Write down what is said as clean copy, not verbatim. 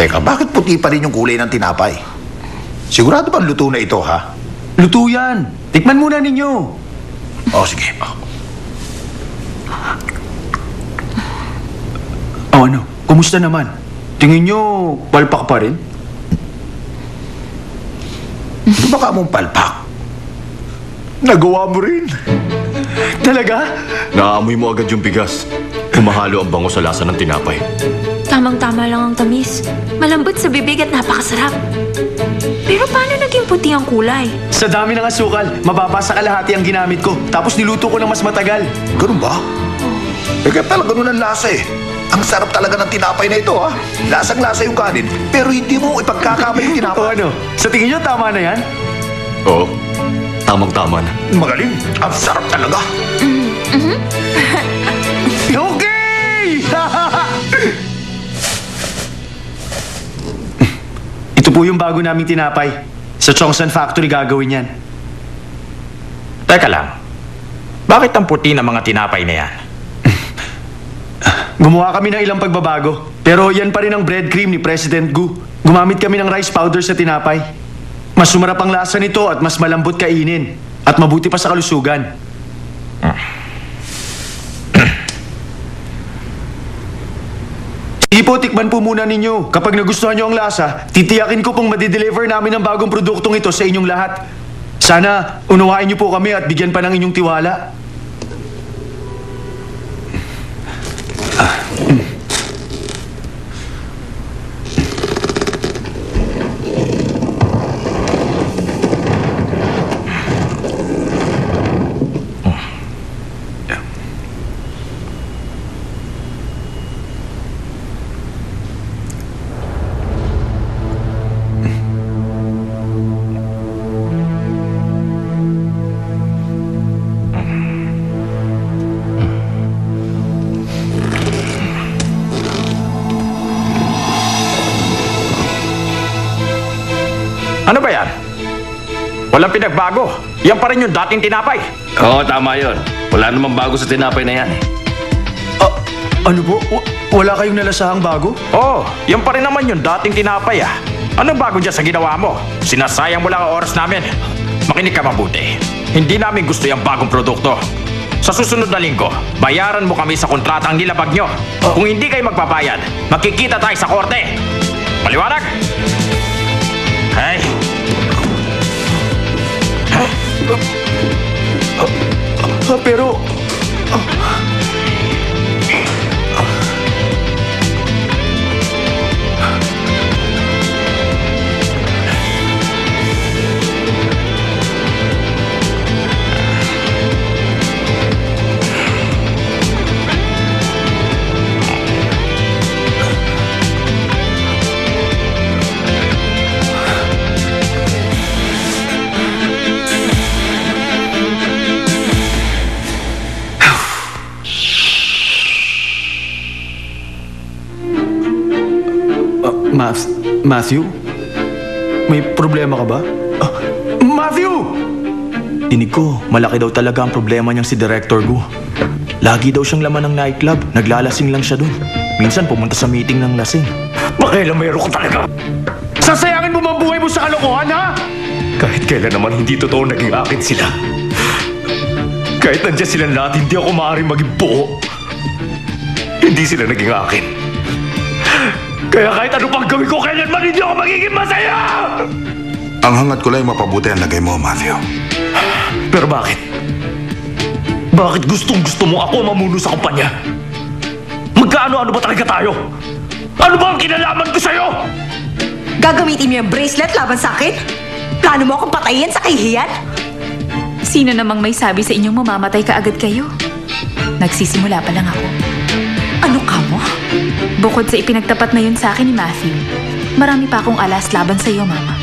Teka, bakit puti pa rin yung kulay ng tinapay? Sigurado bang luto na ito, ha? Luto yan. Tikman muna ninyo. Sige. Ano? Kumusta naman? Tingin nyo, palpak pa rin? Ito baka mong palpak. Nagawa mo rin. Talaga? Naaamoy mo agad yung bigas. Humahalo ang bango sa lasa ng tinapay. Tamang-tama lang ang tamis. Malambot sa bibig at napakasarap. Pero paano naging puti ang kulay? Sa dami ng asukal, mababa sa kalahati ang ginamit ko. Tapos niluto ko ng mas matagal. Ganun ba? Kaya pala ganun ang lasa eh. Ang sarap talaga ng tinapay na ito, ha? Lasang-lasa yung kanin, pero hindi mo ipagkakamay yung tinapay. Ano? Sa tingin nyo, tama na yan? Oo, tamang-tama na. Magaling. Ang sarap talaga. Okay! Ito po yung bago naming tinapay. Sa Chongsan Factory gagawin yan. Teka lang. Bakit ang puti ng mga tinapay na yan? Gumawa kami ng ilang pagbabago. Pero yan pa rin ang bread cream ni President Gu. Gumamit kami ng rice powder sa tinapay. Mas sumarap ang lasa nito at mas malambot kainin. At mabuti pa sa kalusugan. Sige po, tikman po muna ninyo. Kapag nagustuhan nyo ang lasa, titiyakin ko pong madideliver namin ang bagong produktong ito sa inyong lahat. Sana unawain nyo po kami at bigyan pa ng inyong tiwala. Ano ba yan? Walang pinagbago. Yan pa rin yung dating tinapay. Oo, tama yun. Wala namang bago sa tinapay na yan eh. Ano po? Wala kayong nalasahang bago? Oo, yan pa rin naman yung dating tinapay ah. Anong bago dyan sa ginawa mo? Sinasayang mo lang ang oras namin. Makinig ka mabuti. Hindi namin gusto yung bagong produkto. Sa susunod na linggo, bayaran mo kami sa kontratang nilabag nyo. Kung hindi kayo magbabayad, makikita tayo sa korte. Maliwanag? Hey! Pero... Matthew? May problema ka ba? Matthew! Dinig ko, malaki daw talaga ang problema niyang si Director Gu. Lagi daw siyang laman ng nightclub. Naglalasing lang siya dun. Minsan pumunta sa meeting ng lasing. Pakialamero ko talaga. Sasayangin mo ang buhay mo sa kalokohan, ha? Kahit kailan naman hindi totoo naging akin sila. Kahit nandiyan sila lahat, hindi ako maaaring maging buo. Hindi sila naging akin. Kaya kahit ano pang gawin ko, kailanman hindi ako magiging masaya! Ang hangat ko lang yung mapabuti ang lagay mo, Matthew. Pero bakit? Bakit gustong-gusto mo ako mamuno sa kumpanya? Magkaano-ano ba talaga tayo? Ano ba ang kinalaman ko sa'yo? Gagamitin mo yung bracelet laban sa akin? Plano mo akong patayin sa kahihiyan? Sino namang may sabi sa inyong mamamatay ka agad kayo? Nagsisimula pa lang ako. Ano ka mo? Bukod sa ipinagtapat na yun sa akin ni Matthew, marami pa akong alas laban sa iyo, Mama.